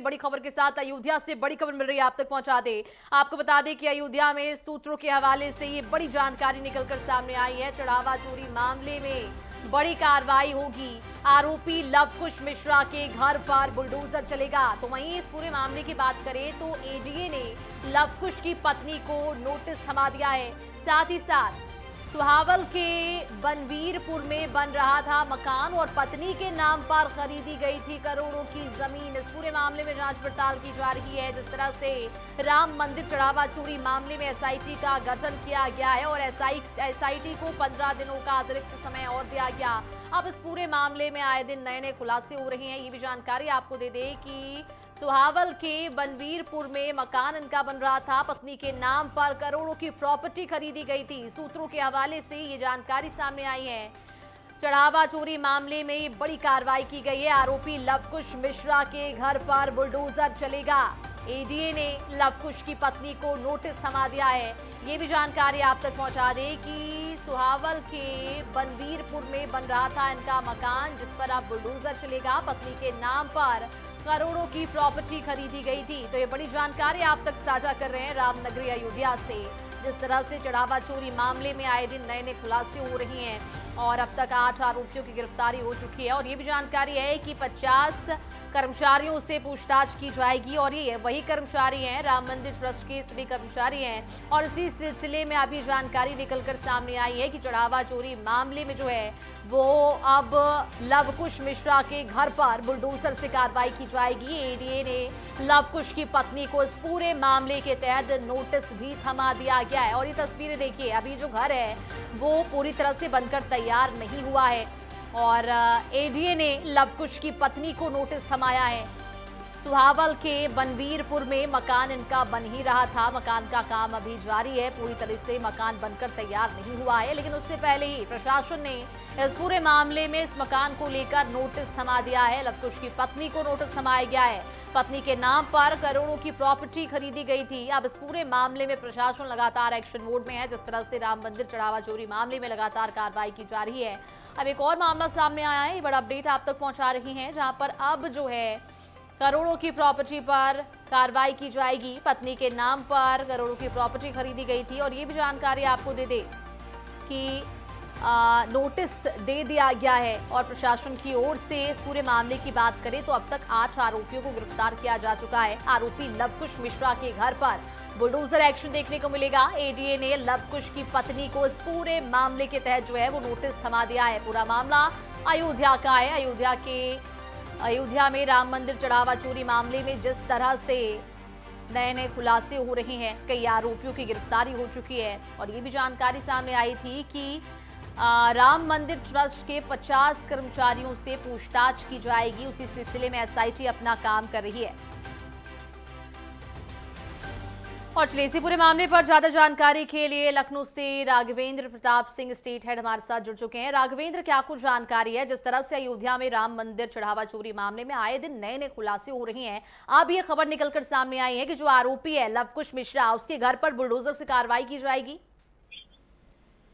बड़ी खबर के साथ अयोध्या से बड़ी खबर मिल रही है, आप तक पहुंचा दे। आपको बता दें कि अयोध्या में सूत्रों के हवाले से ये बड़ी जानकारी निकलकर सामने आई है। चढ़ावा चोरी मामले में बड़ी कार्रवाई होगी। आरोपी लवकुश मिश्रा के घर पर बुलडोजर चलेगा। तो वहीं इस पूरे मामले की बात करें तो एडीए ने लवकुश की पत्नी को नोटिस थमा दिया है। साथ ही साथ सुहावल के बनवीरपुर में बन रहा था मकान और पत्नी के नाम पर खरीदी गई थी करोड़ों की जमीन। इस पूरे मामले में जांच पड़ताल की जा रही है। जिस तरह से राम मंदिर चढ़ावा चोरी मामले में एसआईटी का गठन किया गया है और एसआईटी को 15 दिनों का अतिरिक्त समय और दिया गया। अब इस पूरे मामले में आए दिन नए नए खुलासे हो रहे हैं। ये भी जानकारी आपको दे दें कि सुहावल के बनवीरपुर में मकान इनका बन रहा था। पत्नी के नाम पर करोड़ों की प्रॉपर्टी खरीदी गई थी। सूत्रों के हवाले से ये जानकारी सामने आई है। चढ़ावा चोरी मामले में बड़ी कार्रवाई की गई है। आरोपी लवकुश मिश्रा के घर पर बुलडोजर चलेगा। एडीए ने लवकुश की पत्नी को नोटिस थमा दिया है। ये भी जानकारी आप तक पहुंचा दें कि सुहावल के बनवीरपुर में बन रहा था इनका मकान, जिस पर अब बुलडोजर चलेगा। पत्नी के नाम पर करोड़ों की प्रॉपर्टी खरीदी गई थी। तो ये बड़ी जानकारी आप तक साझा कर रहे हैं रामनगरी अयोध्या से। जिस तरह से चढ़ावा चोरी मामले में आए दिन नए नए खुलासे हो रही हैं और अब तक 8 आरोपियों की गिरफ्तारी हो चुकी है। और ये भी जानकारी है कि 50 कर्मचारियों से पूछताछ की जाएगी और ये वही कर्मचारी हैं, राम मंदिर ट्रस्ट के सभी कर्मचारी हैं। और इसी सिलसिले में अभी जानकारी निकलकर सामने आई है कि चढ़ावा चोरी मामले में जो है वो अब लवकुश मिश्रा के घर पर बुलडोजर से कार्रवाई की जाएगी। एडीए ने लवकुश की पत्नी को इस पूरे मामले के तहत नोटिस भी थमा दिया गया है। और ये तस्वीरें देखिए, अभी जो घर है वो पूरी तरह से बनकर तैयार नहीं हुआ है और एडीए ने लवकुश की पत्नी को नोटिस थमाया है। सुहावल के बनवीरपुर में मकान इनका बन ही रहा था। मकान का काम अभी जारी है। पूरी तरह से मकान बनकर तैयार नहीं हुआ है, लेकिन उससे पहले ही प्रशासन ने इस पूरे मामले में इस मकान को लेकर नोटिस थमा दिया है। लवकुश की पत्नी को नोटिस थमाया गया है। पत्नी के नाम पर करोड़ों की प्रॉपर्टी खरीदी गई थी। अब इस पूरे मामले में प्रशासन लगातार एक्शन मोड में है। जिस तरह से राम मंदिर चढ़ावा चोरी मामले में लगातार कार्रवाई की जा रही है, अब एक और मामला सामने आया है। ये बड़ा अपडेट आप तक पहुंचा रही हैं, जहां पर अब जो है करोड़ों की प्रॉपर्टी पर कार्रवाई की जाएगी। पत्नी के नाम पर करोड़ों की प्रॉपर्टी खरीदी गई थी और ये भी जानकारी आपको दे दे कि नोटिस दे दिया गया है। और प्रशासन की ओर से इस पूरे मामले की बात करें तो अब तक 8 आरोपियों को गिरफ्तार किया जा चुका है। आरोपी लवकुश मिश्रा के घर पर बुलडोजर एक्शन देखने को मिलेगा। एडीए ने लवकुश की पत्नी को इस पूरे मामले के तहत जो है वो नोटिस थमा दिया है। पूरा मामला अयोध्या का है। अयोध्या में राम मंदिर चढ़ावा चोरी मामले में जिस तरह से नए नए खुलासे हो रहे हैं, कई आरोपियों की गिरफ्तारी हो चुकी है। और ये भी जानकारी सामने आई थी कि राम मंदिर ट्रस्ट के 50 कर्मचारियों से पूछताछ की जाएगी। उसी सिलसिले में एसआईटी अपना काम कर रही है। और चलिए इसी पूरे मामले पर ज्यादा जानकारी के लिए लखनऊ से राघवेंद्र प्रताप सिंह स्टेट हेड हमारे साथ जुड़ चुके हैं। राघवेंद्र, क्या कुछ जानकारी है? जिस तरह से अयोध्या में राम मंदिर चढ़ावा चोरी मामले में आए दिन नए नए खुलासे हो रही हैं, अब ये खबर निकलकर सामने आई है कि जो आरोपी है लवकुश मिश्रा, उसके घर पर बुलडोजर से कार्रवाई की जाएगी।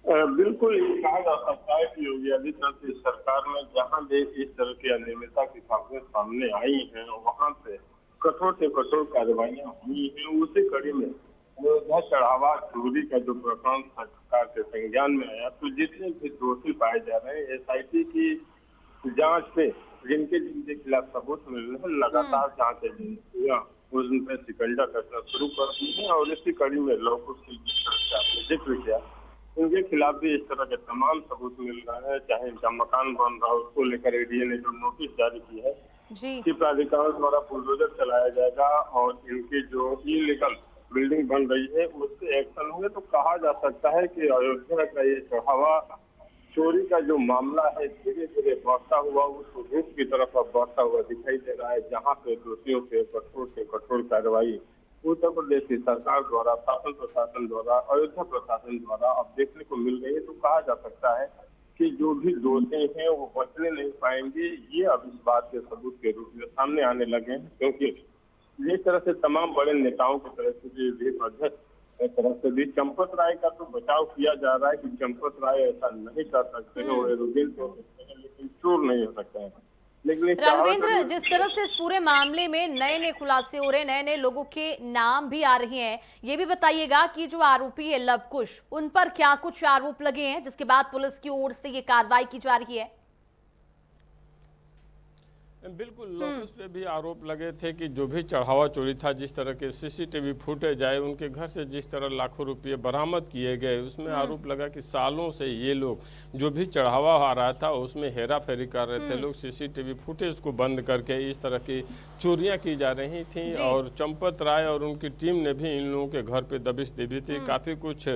बिल्कुल कहा जा सकता है कि योगी आदित्यनाथ की सरकार में जहां भी इस तरह की अनियमितता की खबरें सामने आई हैं, वहां पे कठोर से कठोर कार्रवाइयां हुई हैं। उसी कड़ी में अयोध्या चढ़ावा चोरी का जो प्रकरण सरकार के संज्ञान में आया, तो जितने भी दोषी पाए जा रहे हैं, एसआईटी की जांच से जिनके जिनके खिलाफ सबूत मिल रहे हैं, लगातार जांच एजेंसियां उन पर शिकंजा कसना शुरू कर दी है। और इसी कड़ी में लवकुश की आपने जिक्र किया, इनके खिलाफ भी इस तरह के तमाम सबूत मिल रहे हैं। चाहे इनका मकान बन रहा हो, उसको लेकर एडीए ने जो नोटिस जारी की है कि प्राधिकरण द्वारा बुलडोजर चलाया जाएगा और इनकी जो इलीगल बिल्डिंग बन रही है उससे एक्शन होंगे। तो कहा जा सकता है कि अयोध्या का ये चढ़ावा चोरी का जो मामला है धीरे धीरे बढ़ता हुआ उस रूप की तरफ अब बढ़ता हुआ दिखाई दे रहा है, जहाँ पे दोषियों पे कठोर से कठोर कार्रवाई उत्तर प्रदेश की सरकार द्वारा, शासन प्रशासन द्वारा, अयोध्या प्रशासन द्वारा अब देखने को मिल रही है। तो कहा जा सकता है कि जो भी दोषी हैं वो बचने नहीं पाएंगे। ये अब इस बात के सबूत के रूप में सामने आने लगे हैं, क्योंकि जिस तरह से तमाम बड़े नेताओं की तरफ से अध्यक्ष तरफ से भी चंपत राय का तो बचाव किया जा रहा है कि चंपत राय ऐसा नहीं कर सकते हैं, वो एरोगेंट हो सकते हैं लेकिन चोर नहीं हो सकते हैं। लेकिन इस राघवेंद्र, जिस तरह से इस पूरे मामले में नए नए खुलासे हो रहे हैं, नए नए लोगों के नाम भी आ रहे हैं, ये भी बताइएगा कि जो आरोपी है लवकुश, उन पर क्या कुछ आरोप लगे हैं जिसके बाद पुलिस की ओर से ये कार्रवाई की जा रही है? बिल्कुल, लोकेश पे भी आरोप लगे थे कि जो भी चढ़ावा चोरी था, जिस तरह के सीसीटीवी फुटेज आए, उनके घर से जिस तरह लाखों रुपये बरामद किए गए, उसमें आरोप लगा कि सालों से ये लोग जो भी चढ़ावा आ रहा था उसमें हेरा फेरी कर रहे थे लोग। सीसीटीवी फुटेज को बंद करके इस तरह की चोरियां की जा रही थी और चंपत राय और उनकी टीम ने भी इन लोगों के घर पे दबिश दी भी थी। काफ़ी कुछ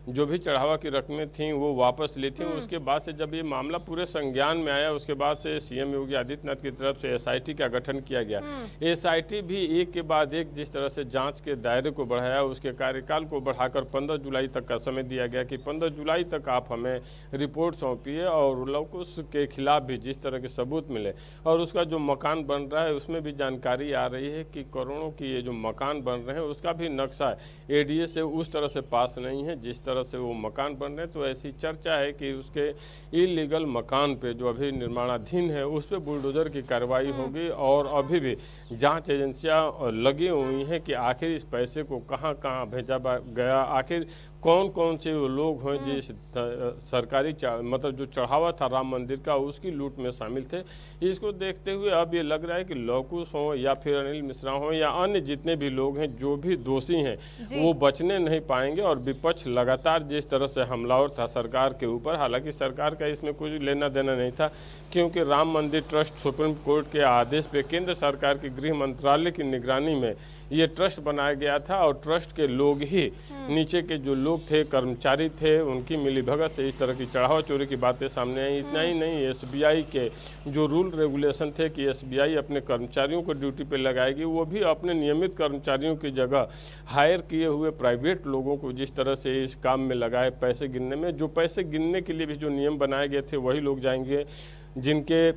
जो भी चढ़ावा की रकमें थी वो वापस ली थी। उसके बाद से जब ये मामला पूरे संज्ञान में आया, उसके बाद से सीएम योगी आदित्यनाथ की तरफ से एसआईटी का गठन किया गया। एसआईटी भी एक के बाद एक जिस तरह से जांच के दायरे को बढ़ाया, उसके कार्यकाल को बढ़ाकर 15 जुलाई तक का समय दिया गया कि 15 जुलाई तक आप हमें रिपोर्ट सौंपिए और लवकुश के खिलाफ भी जिस तरह के सबूत मिले। और उसका जो मकान बन रहा है उसमें भी जानकारी आ रही है कि करोड़ों की ये जो मकान बन रहे हैं उसका भी नक्शा एडीए से उस तरह से पास नहीं है जिस तरह से वो मकान बन रहे हैं। तो ऐसी चर्चा है कि उसके इलीगल मकान पे जो अभी निर्माणाधीन है उस पर बुलडोजर की कार्रवाई होगी। और अभी भी जांच एजेंसियां लगी हुई हैं कि आखिर इस पैसे को कहां कहां भेजा गया, आखिर कौन कौन से वो लोग हैं जिस सरकारी मतलब जो चढ़ावा था राम मंदिर का उसकी लूट में शामिल थे। इसको देखते हुए अब ये लग रहा है कि लवकुश हो या फिर अनिल मिश्रा हो या अन्य जितने भी लोग हैं जो भी दोषी हैं वो बचने नहीं पाएंगे। और विपक्ष लगातार जिस तरह से हमलावर था सरकार के ऊपर, हालांकि सरकार का इसमें कुछ लेना देना नहीं था क्योंकि राम मंदिर ट्रस्ट सुप्रीम कोर्ट के आदेश पे केंद्र सरकार के गृह मंत्रालय की निगरानी में ये ट्रस्ट बनाया गया था और ट्रस्ट के लोग ही नीचे के जो लोग थे, कर्मचारी थे, उनकी मिलीभगत से इस तरह की चढ़ावा चोरी की बातें सामने आई। इतना ही नहीं, एसबीआई के जो रूल रेगुलेशन थे कि एसबीआई अपने कर्मचारियों को ड्यूटी पे लगाएगी, वो भी अपने नियमित कर्मचारियों की जगह हायर किए हुए प्राइवेट लोगों को जिस तरह से इस काम में लगाए पैसे गिनने में। जो पैसे गिनने के लिए भी जो नियम बनाए गए थे वही लोग जाएंगे जिनके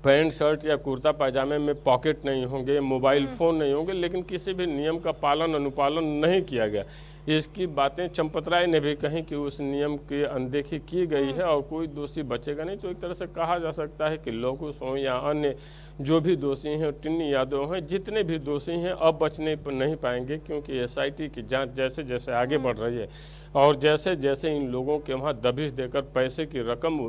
पैंट शर्ट या कुर्ता पैजामे में पॉकेट नहीं होंगे, मोबाइल फ़ोन नहीं होंगे, लेकिन किसी भी नियम का पालन अनुपालन नहीं किया गया। इसकी बातें चंपत राय ने भी कही कि उस नियम की अनदेखी की गई है और कोई दोषी बचेगा नहीं। तो एक तरह से कहा जा सकता है कि लवकुश हों या अन्य जो भी दोषी हैं, टिन्नी यादव हैं, जितने भी दोषी हैं अब बचने नहीं पाएंगे क्योंकि एसआईटी की जाँच जैसे जैसे आगे बढ़ रही है और जैसे जैसे इन लोगों के वहाँ दबिश देकर पैसे की रकम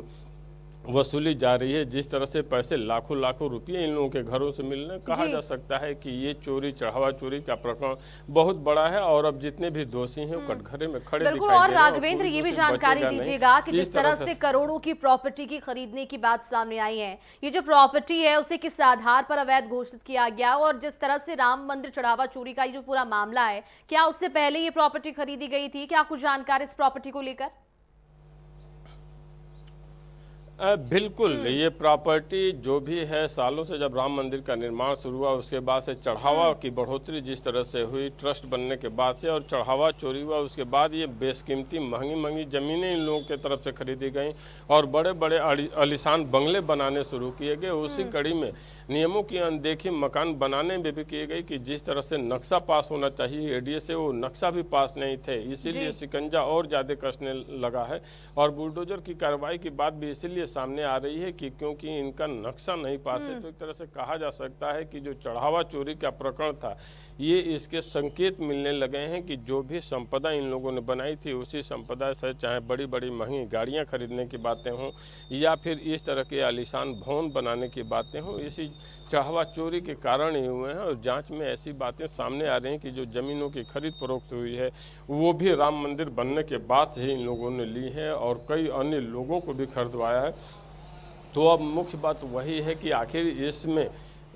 वसूली जा रही है, जिस तरह से पैसे लाखों लाखों रुपए इन लोगों के घरों से मिल रहे, कहा जा सकता है कि ये चोरी चढ़ावा चोरी का प्रकरण बहुत बड़ा है और अब जितने भी दोषी हैं वो कटघरे में खड़े दिखाई दे रहे हैं। और राघवेंद्र, ये भी जानकारी दीजिएगा कि जिस तरह से करोड़ों की प्रॉपर्टी की खरीदने की बात सामने आई है, ये जो प्रॉपर्टी है उसे किस आधार पर अवैध घोषित किया गया और जिस तरह से राम मंदिर चढ़ावा चोरी का ये जो पूरा मामला है, क्या उससे पहले ये प्रॉपर्टी खरीदी गई थी? क्या कुछ जानकारी इस प्रॉपर्टी को लेकर? बिल्कुल, ये प्रॉपर्टी जो भी है सालों से जब राम मंदिर का निर्माण शुरू हुआ उसके बाद से चढ़ावा की बढ़ोतरी जिस तरह से हुई ट्रस्ट बनने के बाद से और चढ़ावा चोरी हुआ उसके बाद ये बेशकीमती महंगी महंगी ज़मीनें इन लोगों की तरफ से खरीदी गई और बड़े बड़े आलीशान बंगले बनाने शुरू किए गए। उसी कड़ी में नियमों की अनदेखी मकान बनाने में भी की गई कि जिस तरह से नक्शा पास होना चाहिए एडीए से वो नक्शा भी पास नहीं थे, इसीलिए शिकंजा और ज़्यादा कसने लगा है। और बुलडोजर की कार्रवाई की बात भी इसीलिए सामने आ रही है कि क्योंकि इनका नक्शा नहीं पास है। तो एक तरह से कहा जा सकता है कि जो चढ़ावा चोरी का प्रकरण था ये इसके संकेत मिलने लगे हैं कि जो भी संपदा इन लोगों ने बनाई थी उसी संपदा से चाहे बड़ी बड़ी महंगी गाड़ियां खरीदने की बातें हों या फिर इस तरह के आलीशान भवन बनाने की बातें हों, इसी चढ़ावा चोरी के कारण ही हुए हैं। और जांच में ऐसी बातें सामने आ रही हैं कि जो ज़मीनों की खरीद फरोख्त हुई है वो भी राम मंदिर बनने के बाद से ही इन लोगों ने ली है और कई अन्य लोगों को भी खरीदवाया है। तो अब मुख्य बात वही है कि आखिर इसमें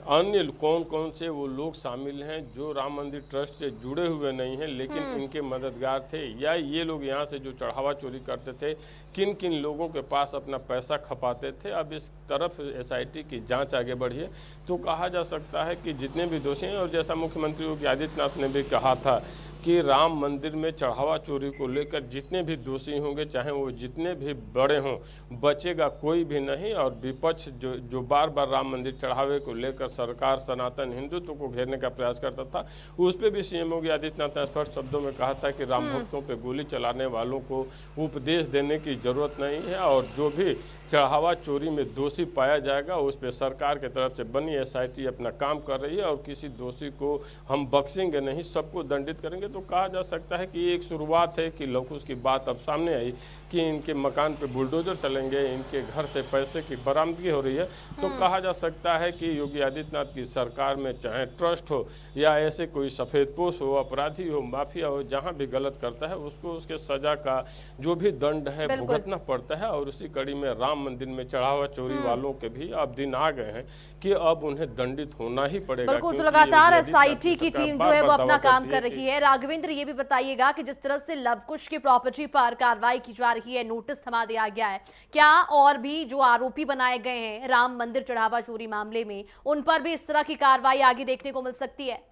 अन्य कौन कौन से वो लोग शामिल हैं जो राम मंदिर ट्रस्ट से जुड़े हुए नहीं हैं लेकिन इनके मददगार थे, या ये लोग यहाँ से जो चढ़ावा चोरी करते थे किन किन लोगों के पास अपना पैसा खपाते थे। अब इस तरफ एसआईटी की जांच आगे बढ़ी है तो कहा जा सकता है कि जितने भी दोषी हैं, और जैसा मुख्यमंत्री योगी आदित्यनाथ ने भी कहा था कि राम मंदिर में चढ़ावा चोरी को लेकर जितने भी दोषी होंगे चाहे वो जितने भी बड़े हों बचेगा कोई भी नहीं। और विपक्ष जो बार बार राम मंदिर चढ़ावे को लेकर सरकार सनातन हिंदुत्व को घेरने का प्रयास करता था उस पर भी सीएम योगी आदित्यनाथ ने स्पष्ट शब्दों में कहा था कि राम भक्तों पर गोली चलाने वालों को उपदेश देने की जरूरत नहीं है और जो भी चढ़ावा चोरी में दोषी पाया जाएगा उस पर सरकार की तरफ से बनी SIT अपना काम कर रही है और किसी दोषी को हम बख्शेंगे नहीं, सबको दंडित करेंगे। तो कहा जा सकता है कि एक शुरुआत है कि लवकुश की बात अब सामने आई कि इनके मकान पे बुलडोजर चलेंगे, इनके घर से पैसे की बरामदगी हो रही है। तो कहा जा सकता है कि योगी आदित्यनाथ की सरकार में चाहे ट्रस्ट हो या ऐसे कोई सफ़ेदपोश हो, अपराधी हो, माफिया हो, जहां भी गलत करता है उसको उसके सजा का जो भी दंड है भुगतना पड़ता है। और उसी कड़ी में राम मंदिर में चढ़ावा चोरी वालों के भी अब दिन आ गए हैं कि अब उन्हें दंडित होना ही पड़ेगा। बिल्कुल, तो लगातार SIT की टीम जो है वो अपना काम कर रही है। राघवेंद्र, ये भी बताइएगा कि जिस तरह से लवकुश की प्रॉपर्टी पर कार्रवाई की जा रही है, नोटिस थमा दिया गया है, क्या और भी जो आरोपी बनाए गए हैं राम मंदिर चढ़ावा चोरी मामले में, उन पर भी इस तरह की कार्रवाई आगे देखने को मिल सकती है?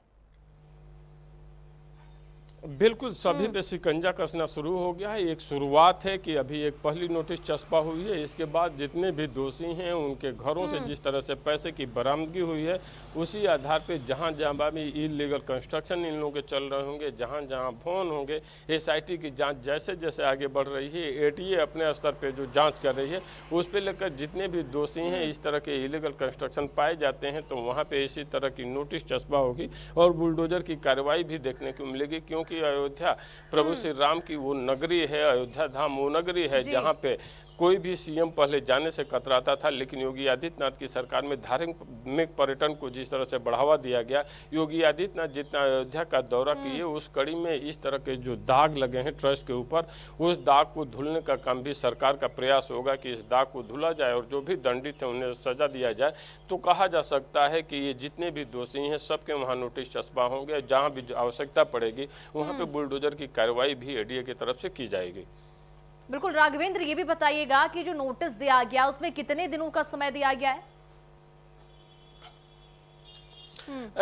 बिल्कुल, सभी पे शिकंजा कसना शुरू हो गया है। एक शुरुआत है कि अभी एक पहली नोटिस चस्पा हुई है, इसके बाद जितने भी दोषी हैं उनके घरों से जिस तरह से पैसे की बरामदगी हुई है उसी आधार पे जहां जहां भी इलीगल कंस्ट्रक्शन इन लोगों के चल रहे होंगे, जहां जहां भवन होंगे, SIT की जांच जैसे जैसे आगे बढ़ रही है, ATA अपने स्तर पे जो जांच कर रही है उस पे लेकर जितने भी दोषी हैं इस तरह के इलीगल कंस्ट्रक्शन पाए जाते हैं तो वहाँ पे इसी तरह की नोटिस चस्पा होगी और बुलडोजर की कार्रवाई भी देखने को मिलेगी। क्योंकि अयोध्या प्रभु श्री राम की वो नगरी है, अयोध्या धाम वो नगरी है जहाँ पे कोई भी CM पहले जाने से कतराता था, लेकिन योगी आदित्यनाथ की सरकार में धार्मिक पर्यटन को जिस तरह से बढ़ावा दिया गया, योगी आदित्यनाथ जितना अयोध्या का दौरा किए उस कड़ी में इस तरह के जो दाग लगे हैं ट्रस्ट के ऊपर, उस दाग को धुलने का काम भी सरकार का प्रयास होगा कि इस दाग को धुला जाए और जो भी दंडित है उन्हें सजा दिया जाए। तो कहा जा सकता है कि ये जितने भी दोषी हैं सबके वहाँ नोटिस चस्पा होंगे, जहाँ भी आवश्यकता पड़ेगी वहाँ पे बुलडोजर की कार्रवाई भी ADA की तरफ से की जाएगी। बिल्कुल राघवेंद्र, ये भी बताइएगा कि जो नोटिस दिया गया उसमें कितने दिनों का समय दिया गया है?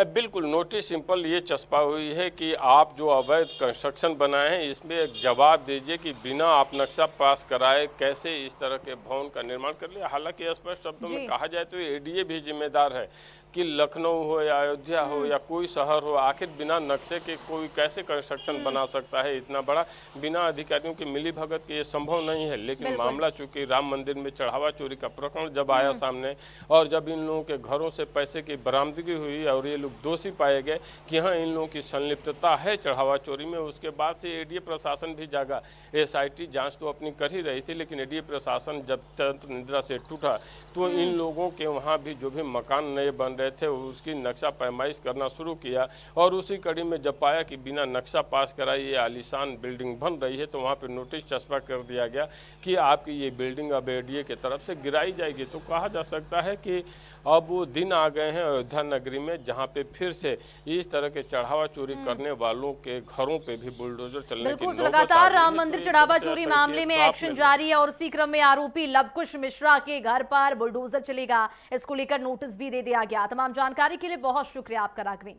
बिल्कुल, नोटिस सिंपल ये चस्पा हुई है कि आप जो अवैध कंस्ट्रक्शन बनाए हैं इसमें एक जवाब दीजिए कि बिना आप नक्शा पास कराए कैसे इस तरह के भवन का निर्माण कर लिया। हालांकि स्पष्ट शब्दों में कहा जाए तो ADA भी जिम्मेदार है कि लखनऊ हो या अयोध्या हो या कोई शहर हो, आखिर बिना नक्शे के कोई कैसे कंस्ट्रक्शन बना सकता है इतना बड़ा, बिना अधिकारियों की मिलीभगत के ये संभव नहीं है। लेकिन मामला चूंकि राम मंदिर में चढ़ावा चोरी का प्रकरण जब आया सामने और जब इन लोगों के घरों से पैसे की बरामदगी हुई और ये लोग दोषी पाए गए कि हाँ इन लोगों की संलिप्तता है चढ़ावा चोरी में, उसके बाद से ADA प्रशासन भी जागा। SIT जाँच तो अपनी कर ही रही थी, लेकिन ADA प्रशासन जब तंत्र निद्रा से टूटा तो इन लोगों के वहाँ भी जो भी मकान नए बन रहे थे उसकी नक्शा पैमाइश करना शुरू किया और उसी कड़ी में जब पाया कि बिना नक्शा पास कराए ये आलीशान बिल्डिंग बन रही है तो वहाँ पे नोटिस चस्पा कर दिया गया कि आपकी ये बिल्डिंग अब ADA की तरफ से गिराई जाएगी। तो कहा जा सकता है कि अब वो दिन आ गए हैं अयोध्या नगरी में जहाँ पे फिर से इस तरह के चढ़ावा चोरी करने वालों के घरों पे भी बुलडोजर चलने की नौबत लगातार राम मंदिर चढ़ावा चोरी मामले में एक्शन जारी है और उसी क्रम में आरोपी लवकुश मिश्रा के घर पर बुलडोजर चलेगा, इसको लेकर नोटिस भी दे दिया गया। तमाम जानकारी के लिए बहुत शुक्रिया आपका राघवेंद्र।